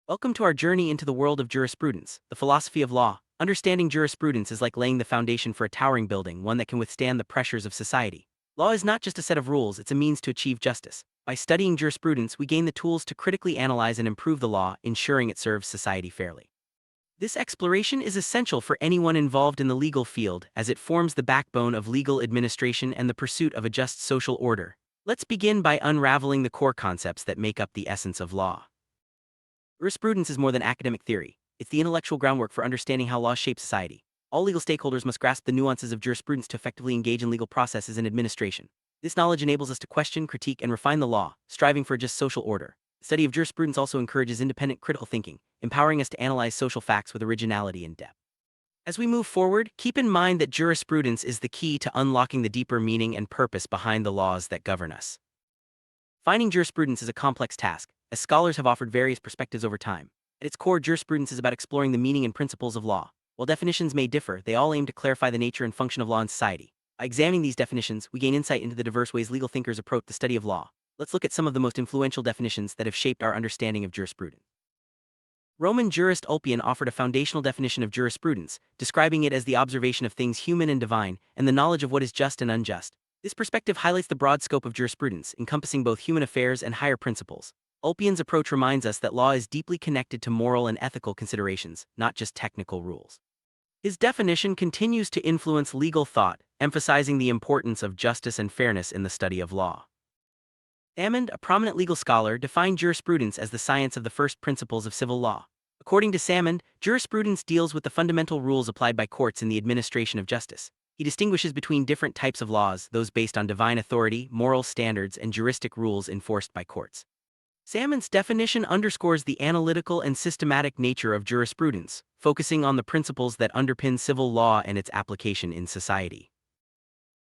Welcome to our journey into the world of jurisprudence, the philosophy of law. Understanding jurisprudence is like laying the foundation for a towering building, one that can withstand the pressures of society. Law is not just a set of rules, it's a means to achieve justice. By studying jurisprudence, we gain the tools to critically analyze and improve the law, ensuring it serves society fairly. This exploration is essential for anyone involved in the legal field, as it forms the backbone of legal administration and the pursuit of a just social order. Let's begin by unraveling the core concepts that make up the essence of law. Jurisprudence is more than academic theory. It's the intellectual groundwork for understanding how laws shape society. All legal stakeholders must grasp the nuances of jurisprudence to effectively engage in legal processes and administration. This knowledge enables us to question, critique, and refine the law, striving for a just social order. The study of jurisprudence also encourages independent critical thinking, empowering us to analyze social facts with originality and depth. As we move forward, keep in mind that jurisprudence is the key to unlocking the deeper meaning and purpose behind the laws that govern us. Finding jurisprudence is a complex task, as scholars have offered various perspectives over time. At its core, jurisprudence is about exploring the meaning and principles of law. While definitions may differ, they all aim to clarify the nature and function of law in society. By examining these definitions, we gain insight into the diverse ways legal thinkers approach the study of law. Let's look at some of the most influential definitions that have shaped our understanding of jurisprudence. Roman jurist Ulpian offered a foundational definition of jurisprudence, describing it as the observation of things human and divine, and the knowledge of what is just and unjust. This perspective highlights the broad scope of jurisprudence, encompassing both human affairs and higher principles. Ulpian's approach reminds us that law is deeply connected to moral and ethical considerations, not just technical rules. His definition continues to influence legal thought, emphasizing the importance of justice and fairness in the study of law. Salmond, a prominent legal scholar, defined jurisprudence as the science of the first principles of civil law. According to Salmond, jurisprudence deals with the fundamental rules applied by courts in the administration of justice. He distinguishes between different types of laws, those based on divine authority, moral standards, and juristic rules enforced by courts. Salmond's definition underscores the analytical and systematic nature of jurisprudence, focusing on the principles that underpin civil law and its application in society.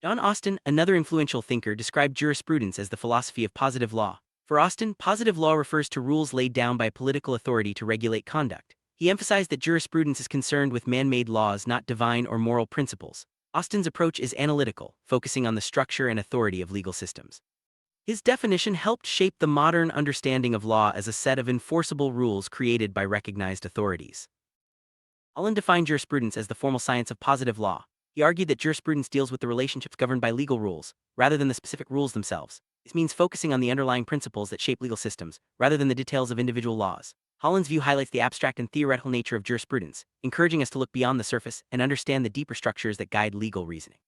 John Austin, another influential thinker, described jurisprudence as the philosophy of positive law. For Austin, positive law refers to rules laid down by political authority to regulate conduct. He emphasized that jurisprudence is concerned with man-made laws, not divine or moral principles. Austin's approach is analytical, focusing on the structure and authority of legal systems. His definition helped shape the modern understanding of law as a set of enforceable rules created by recognized authorities. Holland defined jurisprudence as the formal science of positive law. He argued that jurisprudence deals with the relationships governed by legal rules, rather than the specific rules themselves. This means focusing on the underlying principles that shape legal systems, rather than the details of individual laws. Holland's view highlights the abstract and theoretical nature of jurisprudence, encouraging us to look beyond the surface and understand the deeper structures that guide legal reasoning.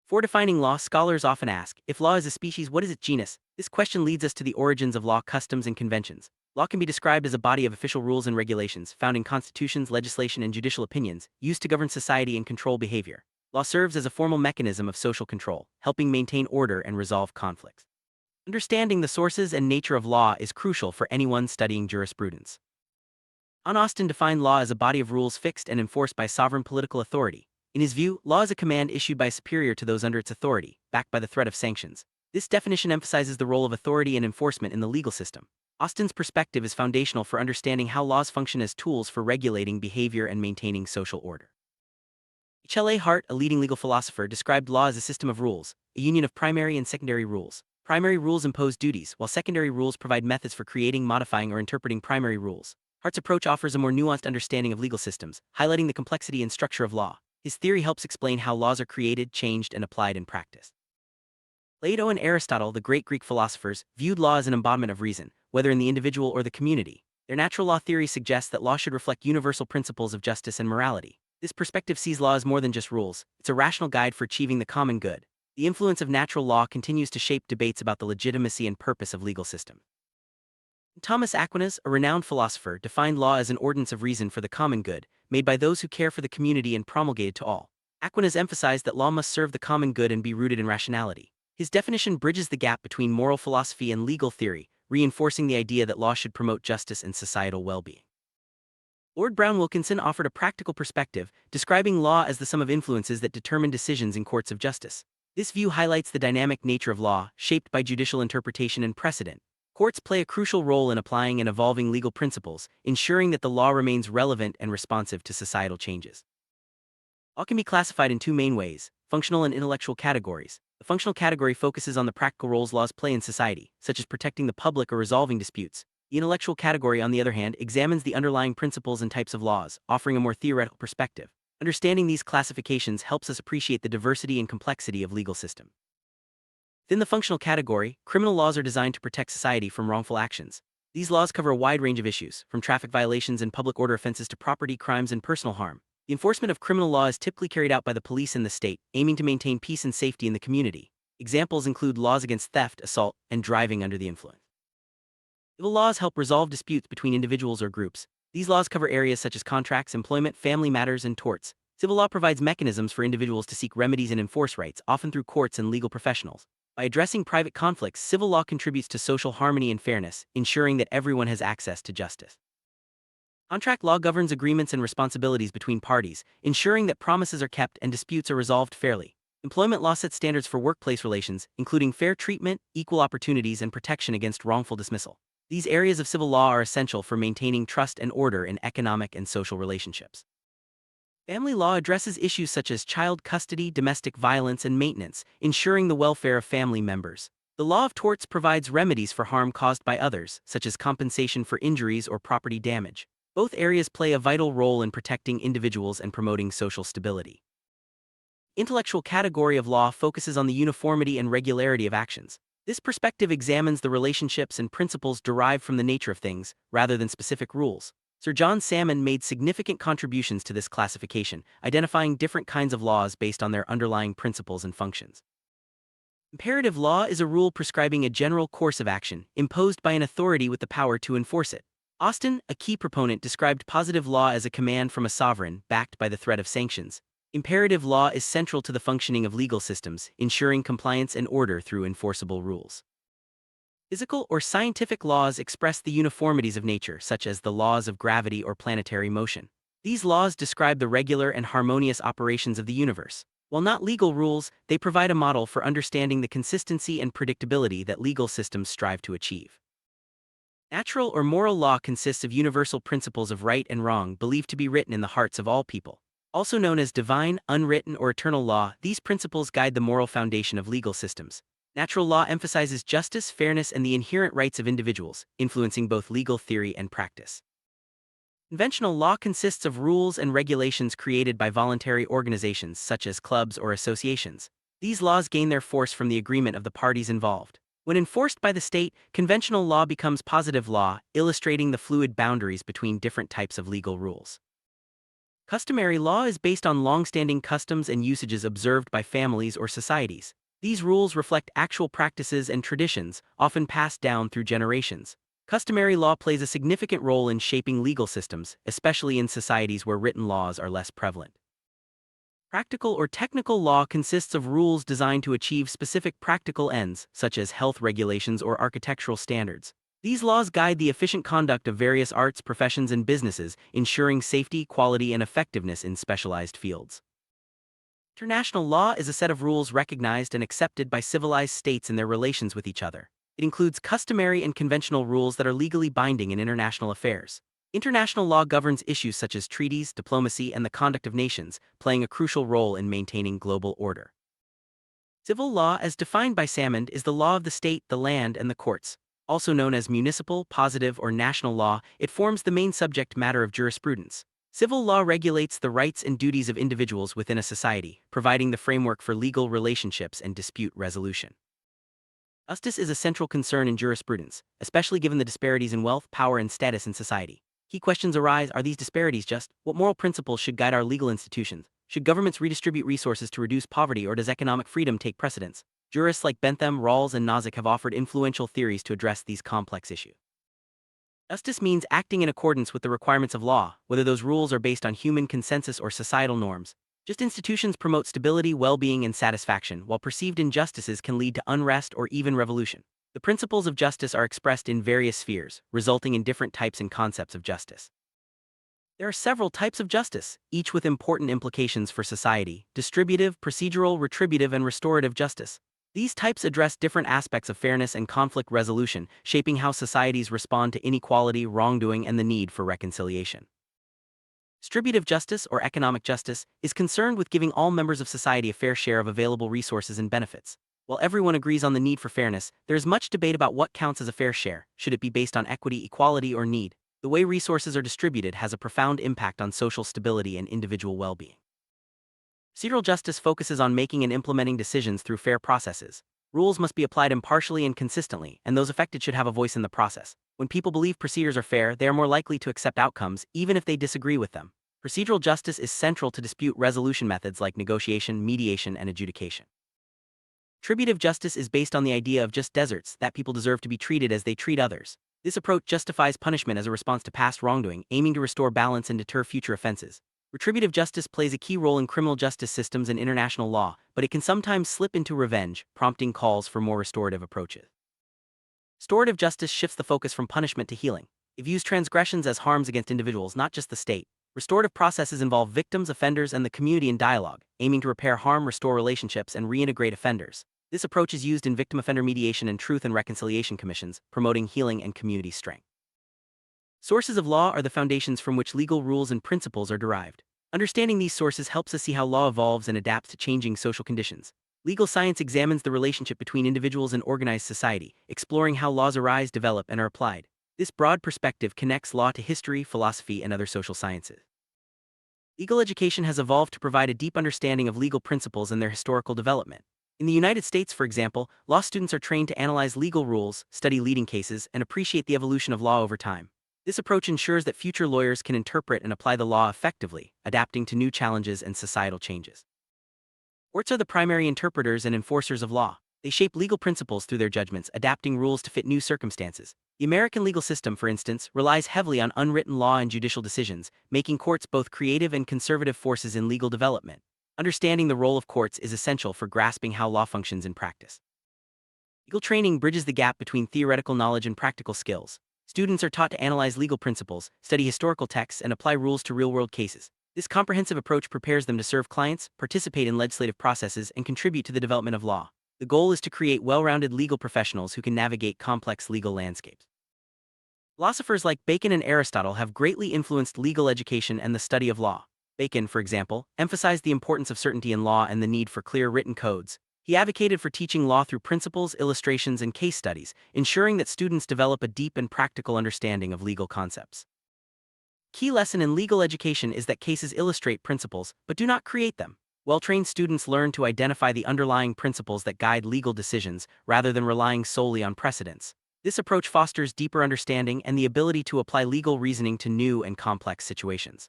For defining law, scholars often ask, if law is a species, what is its genus? This question leads us to the origins of law, customs, and conventions. Law can be described as a body of official rules and regulations, found in constitutions, legislation, and judicial opinions, used to govern society and control behavior. Law serves as a formal mechanism of social control, helping maintain order and resolve conflicts. Understanding the sources and nature of law is crucial for anyone studying jurisprudence. John Austin defined law as a body of rules fixed and enforced by sovereign political authority. In his view, law is a command issued by a superior to those under its authority, backed by the threat of sanctions. This definition emphasizes the role of authority and enforcement in the legal system. Austin's perspective is foundational for understanding how laws function as tools for regulating behavior and maintaining social order. H.L.A. Hart, a leading legal philosopher, described law as a system of rules, a union of primary and secondary rules. Primary rules impose duties, while secondary rules provide methods for creating, modifying, or interpreting primary rules. Hart's approach offers a more nuanced understanding of legal systems, highlighting the complexity and structure of law. His theory helps explain how laws are created, changed, and applied in practice. Plato and Aristotle, the great Greek philosophers, viewed law as an embodiment of reason, whether in the individual or the community. Their natural law theory suggests that law should reflect universal principles of justice and morality. This perspective sees law as more than just rules, it's a rational guide for achieving the common good. The influence of natural law continues to shape debates about the legitimacy and purpose of legal systems. Thomas Aquinas, a renowned philosopher, defined law as an ordinance of reason for the common good, made by those who care for the community and promulgated to all. Aquinas emphasized that law must serve the common good and be rooted in rationality. His definition bridges the gap between moral philosophy and legal theory, reinforcing the idea that law should promote justice and societal well-being. Lord Brown Wilkinson offered a practical perspective, describing law as the sum of influences that determine decisions in courts of justice. This view highlights the dynamic nature of law, shaped by judicial interpretation and precedent. Courts play a crucial role in applying and evolving legal principles, ensuring that the law remains relevant and responsive to societal changes. Law can be classified in two main ways: functional and intellectual categories. The functional category focuses on the practical roles laws play in society, such as protecting the public or resolving disputes. The intellectual category, on the other hand, examines the underlying principles and types of laws, offering a more theoretical perspective. Understanding these classifications helps us appreciate the diversity and complexity of legal system. Within the functional category, criminal laws are designed to protect society from wrongful actions. These laws cover a wide range of issues, from traffic violations and public order offenses to property crimes and personal harm. The enforcement of criminal law is typically carried out by the police and the state, aiming to maintain peace and safety in the community. Examples include laws against theft, assault, and driving under the influence. Civil laws help resolve disputes between individuals or groups. These laws cover areas such as contracts, employment, family matters, and torts. Civil law provides mechanisms for individuals to seek remedies and enforce rights, often through courts and legal professionals. By addressing private conflicts, civil law contributes to social harmony and fairness, ensuring that everyone has access to justice. Contract law governs agreements and responsibilities between parties, ensuring that promises are kept and disputes are resolved fairly. Employment law sets standards for workplace relations, including fair treatment, equal opportunities, and protection against wrongful dismissal. These areas of civil law are essential for maintaining trust and order in economic and social relationships. Family law addresses issues such as child custody, domestic violence, and maintenance, ensuring the welfare of family members. The law of torts provides remedies for harm caused by others, such as compensation for injuries or property damage. Both areas play a vital role in protecting individuals and promoting social stability. Intellectual category of law focuses on the uniformity and regularity of actions. This perspective examines the relationships and principles derived from the nature of things, rather than specific rules. Sir John Salmon made significant contributions to this classification, identifying different kinds of laws based on their underlying principles and functions. Imperative law is a rule prescribing a general course of action, imposed by an authority with the power to enforce it. Austin, a key proponent, described positive law as a command from a sovereign, backed by the threat of sanctions. Imperative law is central to the functioning of legal systems, ensuring compliance and order through enforceable rules. Physical or scientific laws express the uniformities of nature, such as the laws of gravity or planetary motion. These laws describe the regular and harmonious operations of the universe. While not legal rules, they provide a model for understanding the consistency and predictability that legal systems strive to achieve. Natural or moral law consists of universal principles of right and wrong believed to be written in the hearts of all people. Also known as divine, unwritten, or eternal law, these principles guide the moral foundation of legal systems. Natural law emphasizes justice, fairness, and the inherent rights of individuals, influencing both legal theory and practice. Conventional law consists of rules and regulations created by voluntary organizations such as clubs or associations. These laws gain their force from the agreement of the parties involved. When enforced by the state, conventional law becomes positive law, illustrating the fluid boundaries between different types of legal rules. Customary law is based on long-standing customs and usages observed by families or societies. These rules reflect actual practices and traditions, often passed down through generations. Customary law plays a significant role in shaping legal systems, especially in societies where written laws are less prevalent. Practical or technical law consists of rules designed to achieve specific practical ends, such as health regulations or architectural standards. These laws guide the efficient conduct of various arts, professions, and businesses, ensuring safety, quality, and effectiveness in specialized fields. International law is a set of rules recognized and accepted by civilized states in their relations with each other. It includes customary and conventional rules that are legally binding in international affairs. International law governs issues such as treaties, diplomacy, and the conduct of nations, playing a crucial role in maintaining global order. Civil law, as defined by Salmon, is the law of the state, the land, and the courts. Also known as municipal, positive, or national law, it forms the main subject matter of jurisprudence. Civil law regulates the rights and duties of individuals within a society, providing the framework for legal relationships and dispute resolution. Justice is a central concern in jurisprudence, especially given the disparities in wealth, power, and status in society. Key questions arise: are these disparities just? What moral principles should guide our legal institutions? Should governments redistribute resources to reduce poverty, or does economic freedom take precedence? Jurists like Bentham, Rawls, and Nozick have offered influential theories to address these complex issues. Justice means acting in accordance with the requirements of law, whether those rules are based on human consensus or societal norms. Just institutions promote stability, well-being, and satisfaction, while perceived injustices can lead to unrest or even revolution. The principles of justice are expressed in various spheres, resulting in different types and concepts of justice. There are several types of justice, each with important implications for society: distributive, procedural, retributive, and restorative justice. These types address different aspects of fairness and conflict resolution, shaping how societies respond to inequality, wrongdoing, and the need for reconciliation. Distributive justice, or economic justice, is concerned with giving all members of society a fair share of available resources and benefits. While everyone agrees on the need for fairness, there is much debate about what counts as a fair share. Should it be based on equity, equality, or need? The way resources are distributed has a profound impact on social stability and individual well-being. Procedural justice focuses on making and implementing decisions through fair processes. Rules must be applied impartially and consistently, and those affected should have a voice in the process. When people believe procedures are fair, they are more likely to accept outcomes, even if they disagree with them. Procedural justice is central to dispute resolution methods like negotiation, mediation, and adjudication. Retributive justice is based on the idea of just deserts, that people deserve to be treated as they treat others. This approach justifies punishment as a response to past wrongdoing, aiming to restore balance and deter future offenses. Retributive justice plays a key role in criminal justice systems and international law, but it can sometimes slip into revenge, prompting calls for more restorative approaches. Restorative justice shifts the focus from punishment to healing. It views transgressions as harms against individuals, not just the state. Restorative processes involve victims, offenders, and the community in dialogue, aiming to repair harm, restore relationships, and reintegrate offenders. This approach is used in victim-offender mediation and truth and reconciliation commissions, promoting healing and community strength. Sources of law are the foundations from which legal rules and principles are derived. Understanding these sources helps us see how law evolves and adapts to changing social conditions. Legal science examines the relationship between individuals and organized society, exploring how laws arise, develop, and are applied. This broad perspective connects law to history, philosophy, and other social sciences. Legal education has evolved to provide a deep understanding of legal principles and their historical development. In the United States, for example, law students are trained to analyze legal rules, study leading cases, and appreciate the evolution of law over time. This approach ensures that future lawyers can interpret and apply the law effectively, adapting to new challenges and societal changes. Courts are the primary interpreters and enforcers of law. They shape legal principles through their judgments, adapting rules to fit new circumstances. The American legal system, for instance, relies heavily on unwritten law and judicial decisions, making courts both creative and conservative forces in legal development. Understanding the role of courts is essential for grasping how law functions in practice. Legal training bridges the gap between theoretical knowledge and practical skills. Students are taught to analyze legal principles, study historical texts, and apply rules to real-world cases. This comprehensive approach prepares them to serve clients, participate in legislative processes, and contribute to the development of law. The goal is to create well-rounded legal professionals who can navigate complex legal landscapes. Philosophers like Bacon and Aristotle have greatly influenced legal education and the study of law. Bacon, for example, emphasized the importance of certainty in law and the need for clear written codes. He advocated for teaching law through principles, illustrations, and case studies, ensuring that students develop a deep and practical understanding of legal concepts. Key lesson in legal education is that cases illustrate principles, but do not create them. Well-trained students learn to identify the underlying principles that guide legal decisions, rather than relying solely on precedents. This approach fosters deeper understanding and the ability to apply legal reasoning to new and complex situations.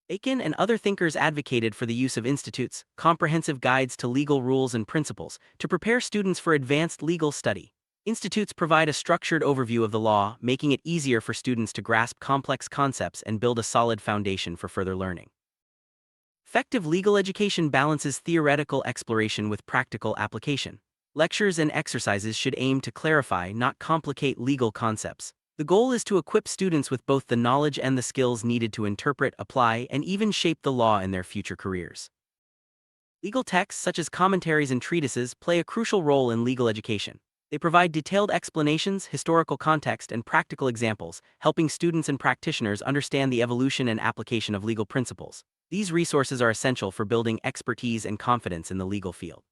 Bacon and other thinkers advocated for the use of institutes, comprehensive guides to legal rules and principles, to prepare students for advanced legal study. Institutes provide a structured overview of the law, making it easier for students to grasp complex concepts and build a solid foundation for further learning. Effective legal education balances theoretical exploration with practical application. Lectures and exercises should aim to clarify, not complicate legal concepts. The goal is to equip students with both the knowledge and the skills needed to interpret, apply, and even shape the law in their future careers. Legal texts such as commentaries and treatises play a crucial role in legal education. They provide detailed explanations, historical context, and practical examples, helping students and practitioners understand the evolution and application of legal principles. These resources are essential for building expertise and confidence in the legal field.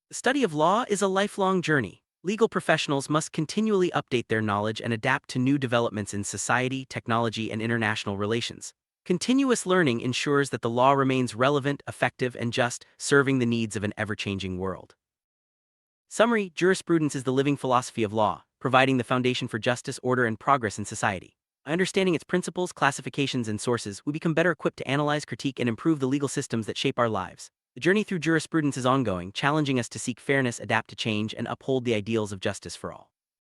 The study of law is a lifelong journey. Legal professionals must continually update their knowledge and adapt to new developments in society, technology, and international relations. Continuous learning ensures that the law remains relevant, effective, and just, serving the needs of an ever-changing world. Summary: jurisprudence is the living philosophy of law, providing the foundation for justice, order, and progress in society. By understanding its principles, classifications, and sources, we become better equipped to analyze, critique, and improve the legal systems that shape our lives. The journey through jurisprudence is ongoing, challenging us to seek fairness, adapt to change, and uphold the ideals of justice for all.